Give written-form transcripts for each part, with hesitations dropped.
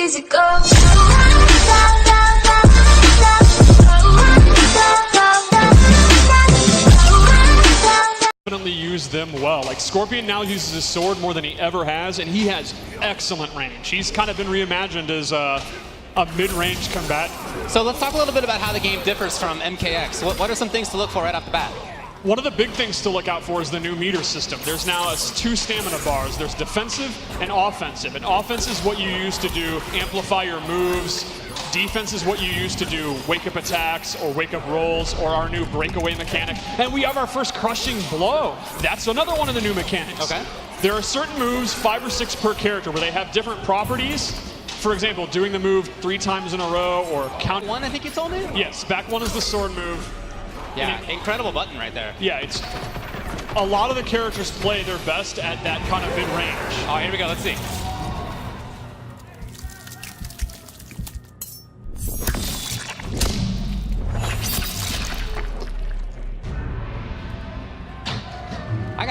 easy go. Definitely use them well. Like Scorpion now uses his sword more than he ever has, and he has excellent range. He's kind of been reimagined as a mid-range combatant. So let's talk a little bit about how the game differs from MKX. What are some things to look for right off the bat? One of the big things to look out for is the new meter system. There's now 2 stamina bars. There's defensive and offensive. And offense is what you use to do amplify your moves. Defense is what you use to do wake-up attacks or wake-up rolls or our new breakaway mechanic. And we have our first crushing blow. That's another one of the new mechanics. Okay. There are certain moves, 5 or 6 per character, where they have different properties. For example, doing the move 3 times in a row or count. One, I think you told me? Yes, back one is the sword move. Yeah, incredible button right there. Yeah, it's a lot of the characters play their best at that kind of mid-range. Oh, here we go, let's see.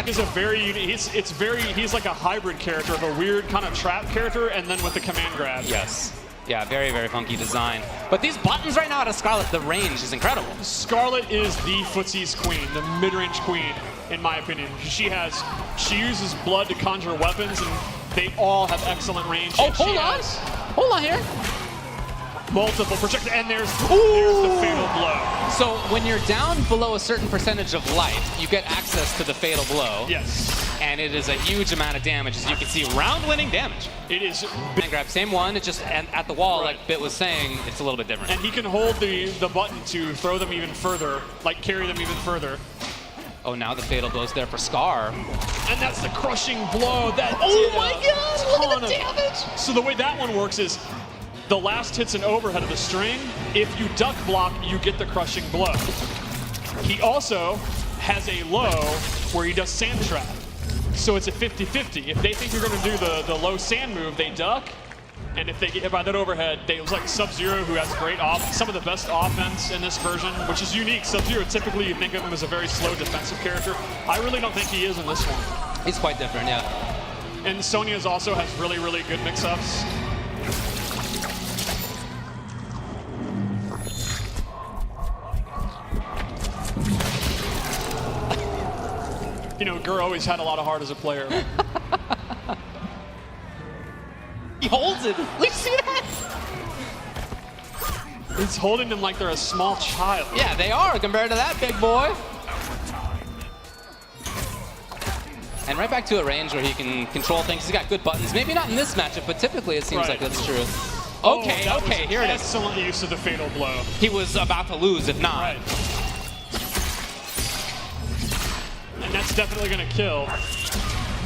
He's a very unique, he's like a hybrid character of a weird kind of trap character and then with the command grab. Yes. Yeah, very, very funky design. But these buttons right now out of Scarlet, the range is incredible. Scarlet is the footsie's queen, the mid-range queen, in my opinion. She uses blood to conjure weapons, and they all have excellent range. Oh, hold on here. Multiple projectiles, and there's the fatal blow. So when you're down below a certain percentage of life, you get access to the fatal blow. Yes. And it is a huge amount of damage. As you can see, round-winning damage. It is. And grab, same one, it's just at the wall, right. Like Bit was saying, it's a little bit different. And he can hold the button to throw them even further, like carry them even further. Oh, now the fatal blow's there for Scar. And that's the crushing blow. That my God, look at the damage. So the way that one works is the last hit's an overhead of the string. If you duck block, you get the crushing blow. He also has a low where he does sand trap. So it's a 50-50. If they think you're going to do the low sand move, they duck. And if they get hit by that overhead, they was like Sub-Zero, who has great some of the best offense in this version, which is unique. Sub-Zero, typically you think of him as a very slow defensive character. I really don't think he is in this one. He's quite different, yeah. And Sonya's also has really, really good mix-ups. You know, Gur always had a lot of heart as a player. He holds it. Look, see that? He's holding them like they're a small child. Yeah, they are compared to that big boy. And right back to a range where he can control things. He's got good buttons. Maybe not in this matchup, but typically it seems like that's true. Okay, okay, here it is. Excellent use of the fatal blow. He was about to lose if not. Right. And that's definitely going to kill.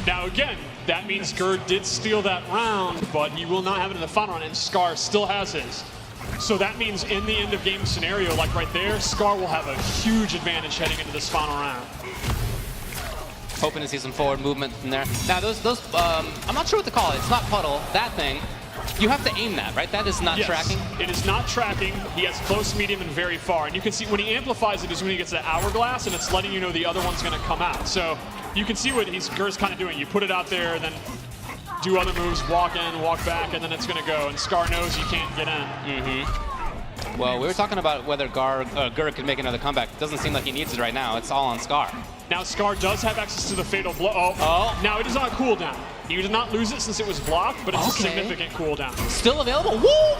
Now again, that means Gur did steal that round, but he will not have it in the final round, and Scar still has his. So that means in the end of game scenario, like right there, Scar will have a huge advantage heading into this final round. Hoping to see some forward movement from there. Now those I'm not sure what to call it. It's not puddle, that thing. You have to aim that, right? That is not tracking? It is not tracking. He has close, medium, and very far. And you can see when he amplifies it is when he gets the hourglass, and it's letting you know the other one's going to come out. So you can see what Gur's kind of doing. You put it out there, then do other moves, walk in, walk back, and then it's going to go. And Scar knows you can't get in. Well, we were talking about whether Gur could make another comeback. It doesn't seem like he needs it right now. It's all on Scar. Now Scar does have access to the fatal blow. Now it is on a cooldown. He did not lose it since it was blocked, but it's a significant cooldown. Still available? Woo!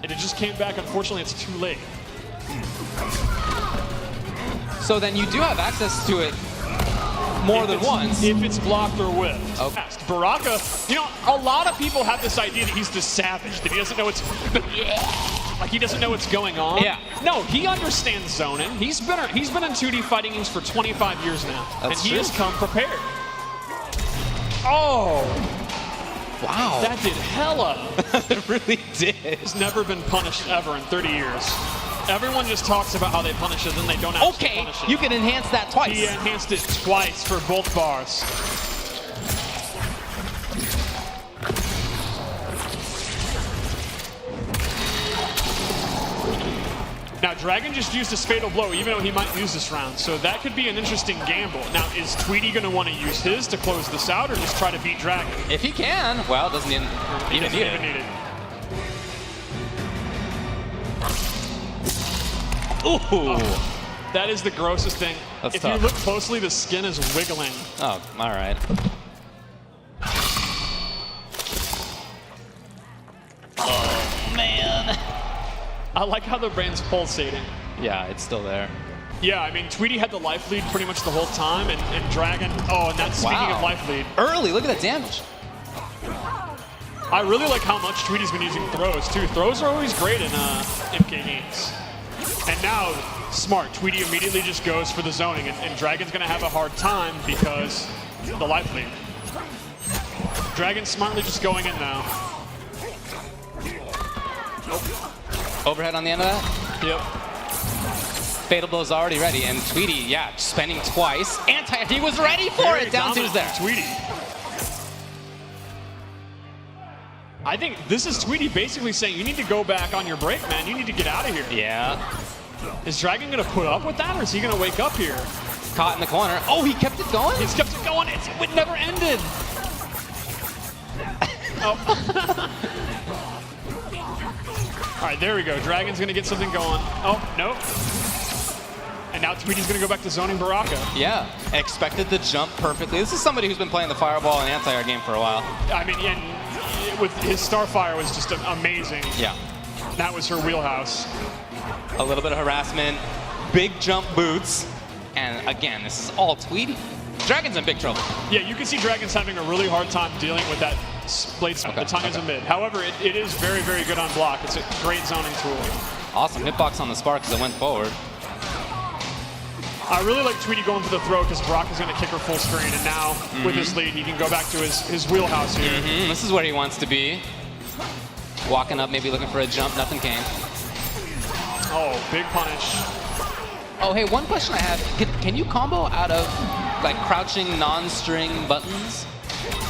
And it just came back. Unfortunately, it's too late. So then you do have access to it more than once. If it's blocked or whiffed. Okay. Baraka, you know, a lot of people have this idea that he's the savage, that he doesn't know like he doesn't know what's going on. Yeah. No, he understands zoning. He's been in 2D fighting games for 25 years now. That's and he true. has come prepared. Oh! Wow. That did hella. It really did. He's never been punished ever in 30 years. Everyone just talks about how they punish it, then they don't actually punish it. You can enhance that twice. He enhanced it twice for both bars. Now, Dragon just used his Fatal Blow, even though he might use this round. So that could be an interesting gamble. Now, is Tweety going to want to use his to close this out or just try to beat Dragon? If he can, well, doesn't even need it. Ooh. Oh, that is the grossest thing. That's if tough. you look closely, the skin is wiggling. Oh, all right. Oh, man. I like how the brain's pulsating. Yeah, it's still there. Yeah, I mean, Tweety had the life lead pretty much the whole time, and Dragon, oh, and that's speaking of life lead. Early, look at that damage. I really like how much Tweety's been using throws, too. Throws are always great in MK games. And now, smart, Tweety immediately just goes for the zoning, and Dragon's going to have a hard time because the life lead. Dragon smartly just going in now. Overhead on the end of that? Yep. Fatal Blow's already ready, and Tweety, yeah, spending twice. He was ready for it. Down two's there. Tweety. I think this is Tweety basically saying, you need to go back on your break, man. You need to get out of here. Yeah. Is Dragon going to put up with that, or is he going to wake up here? Caught in the corner. Oh, he kept it going? He's kept it going. It never ended. Oh. All right, there we go. Dragon's going to get something going. Oh, no. And now Tweety's going to go back to zoning Baraka. Yeah, expected the jump perfectly. This is somebody who's been playing the Fireball and Anti-Air game for a while. I mean, and with his Starfire was just amazing. Yeah. That was her wheelhouse. A little bit of harassment, big jump boots, and again, this is all Tweety. Dragon's in big trouble. Yeah, you can see Dragon's having a really hard time dealing with that blade spin. The tongue is a mid. However, it is very, very good on block. It's a great zoning tool. Awesome hitbox on the spark as it went forward. I really like Tweety going for the throw because Brock is going to kick her full screen, and now with his lead, he can go back to his wheelhouse here. This is where he wants to be. Walking up, maybe looking for a jump. Nothing came. Oh, big punish. Oh, hey, one question I have. Can you combo out of like crouching non-string buttons?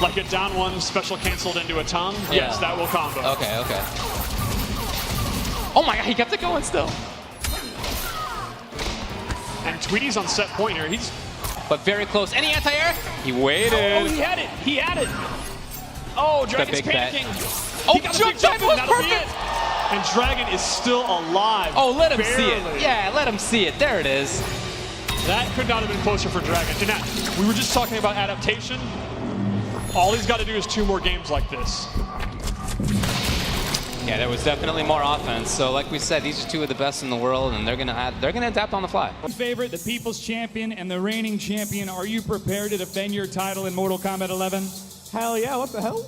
Like a down one special canceled into a tongue? Yeah. Yes, that will combo. Okay, okay. Oh my god, he kept it going still. And Tweety's on set point here. But very close. Any anti-air? He waited. Oh, he had it. He had it. Oh, Dragon's panicking. Oh, he got jump dive was That'll perfect. be it. And Dragon is still alive. Oh, let him barely. see it. Yeah, let him see it. There it is. That could not have been closer for Dragon. And that, we were just talking about adaptation. All he's got to do is 2 more games like this. Yeah, there was definitely more offense. So, like we said, these are 2 of the best in the world, and they're gonna adapt on the fly. Favorite, the People's Champion and the reigning champion. Are you prepared to defend your title in Mortal Kombat 11? Hell yeah! What the hell?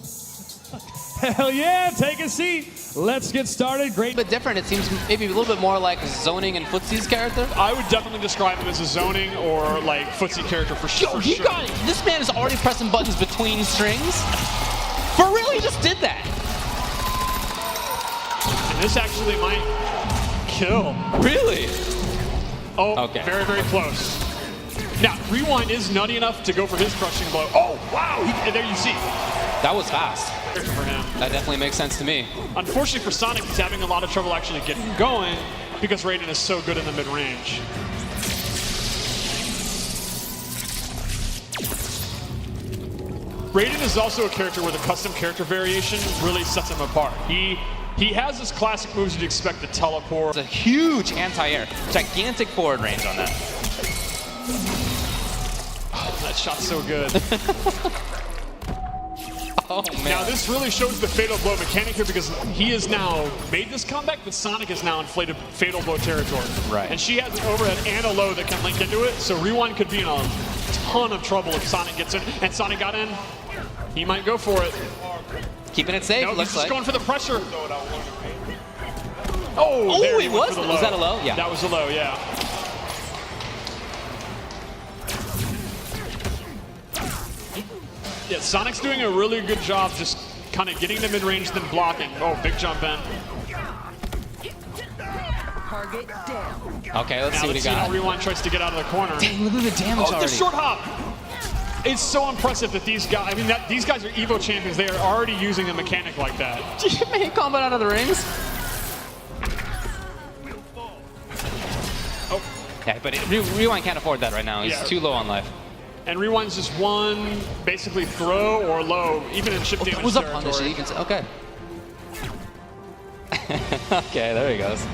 Hell yeah! Take a seat. Let's get started. Great. A bit different. It seems maybe a little bit more like zoning and Footsie's character. I would definitely describe him as a zoning or like footsie character for sure. Yo, he got it. This man is already pressing buttons between strings. For real, he just did that. And this actually might kill. Really? Oh, okay. Very, very close. Now, Rewind is nutty enough to go for his crushing blow. Oh, wow. There you see. That was fast. For him. That definitely makes sense to me. Unfortunately for Sonic, he's having a lot of trouble actually getting going because Raiden is so good in the mid-range. Raiden is also a character where the custom character variation really sets him apart. He has his classic moves you'd expect to teleport. It's a huge anti-air, gigantic forward range on that. Oh, that shot's so good. Oh, man. Now, this really shows the Fatal Blow mechanic here because he has now made this comeback, but Sonic is now inflated Fatal Blow territory. Right. And she has an overhead and a low that can link into it, so Rewind could be in a ton of trouble if Sonic gets in. And Sonic got in. He might go for it. Keeping it safe, No, looks he's just like. going for the pressure. Oh, there he was? went for the low. Was that a low? Yeah. That was a low, yeah. Yeah, Sonic's doing a really good job just kind of getting to mid-range, then blocking. Oh, big jump in. Target down. Okay, let's Now see what he let's see how got. Rewind tries to get out of the corner. Dang, look at the damage Oh, already. the short hop! It's so impressive that these guys, I mean, these guys are Evo champions. They are already using a mechanic like that. Did you make combat out of the rings? Yeah, but Rewind can't afford that right now. He's too low on life. And Rewind's just one, basically throw or low, even in chip damage was a territory. punish. Even okay. Okay, there he goes.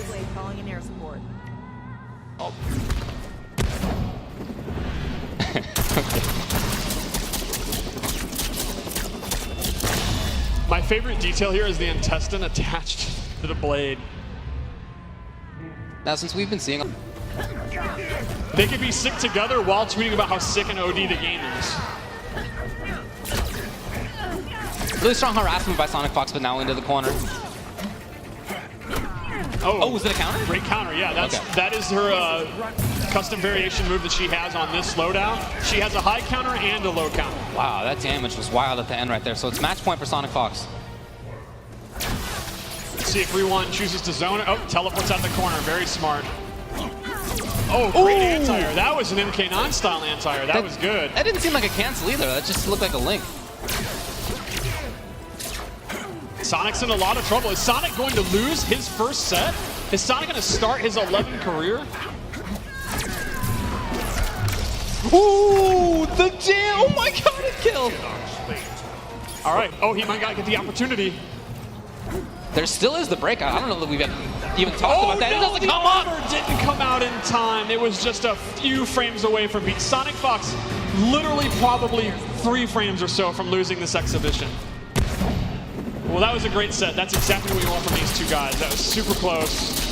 Blade calling in air support. Oh. My favorite detail here is the intestine attached to the blade. Now, since we've been seeing, They could be sick together while tweeting about how sick and OD the game is. really strong harassment by Sonic Fox, but now into the corner. Oh, was it a counter? Great counter, yeah. That is her custom variation move that she has on this slowdown. She has a high counter and a low counter. Wow, that damage was wild at the end right there. So it's match point for Sonic Fox. Let's see if Rewind chooses to zone it. Oh, teleports out the corner. Very smart. Oh, great anti-air. That was an MK9 style anti-air. That was good. That didn't seem like a cancel either. That just looked like a link. Sonic's in a lot of trouble. Is Sonic going to lose his first set? Is Sonic going to start his 11th career? Ooh, the jam! Oh my god, it killed! All right. Oh, he might not get the opportunity. There still is the breakout. I don't know that we've even talked about that. No, It doesn't the come up! armor didn't come out in time. It was just a few frames away from beat. Sonic Fox literally probably 3 frames or so from losing this exhibition. Well, that was a great set. That's exactly what you want from these two guys. That was super close.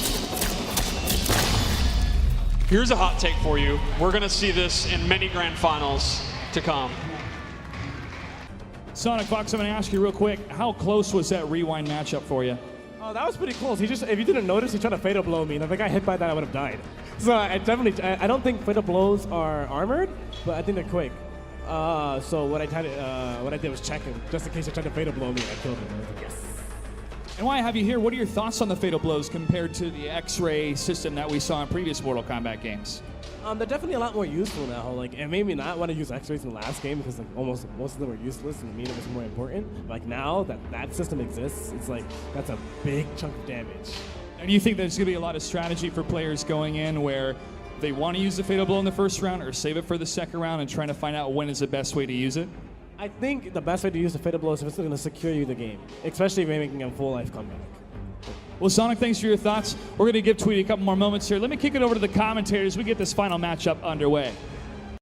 Here's a hot take for you. We're going to see this in many grand finals to come. Sonic Fox, I'm going to ask you real quick, how close was that Rewind matchup for you? Oh, that was pretty close. If you didn't notice, he tried to fatal blow me, and if I got hit by that, I would have died. So I don't think fatal blows are armored, but I think they're quick. So what I did was check him, just in case he tried to fatal blow me, and I killed him. I was like, yes. And why I have you here, what are your thoughts on the fatal blows compared to the X-ray system that we saw in previous Mortal Kombat games? They're definitely a lot more useful now. Like, it made me not want to use X-rays in the last game because like almost most of them were useless and the medium was more important. But, like now that system exists, it's like that's a big chunk of damage. And do you think there's going to be a lot of strategy for players going in where they want to use the fatal blow in the first round or save it for the second round and trying to find out when is the best way to use it? I think the best way to use the fatal blow is if it's going to secure you the game, especially if you're making a full life comeback. Well, Sonic, thanks for your thoughts. We're going to give Tweety a couple more moments here. Let me kick it over to the commentators. We get this final matchup underway.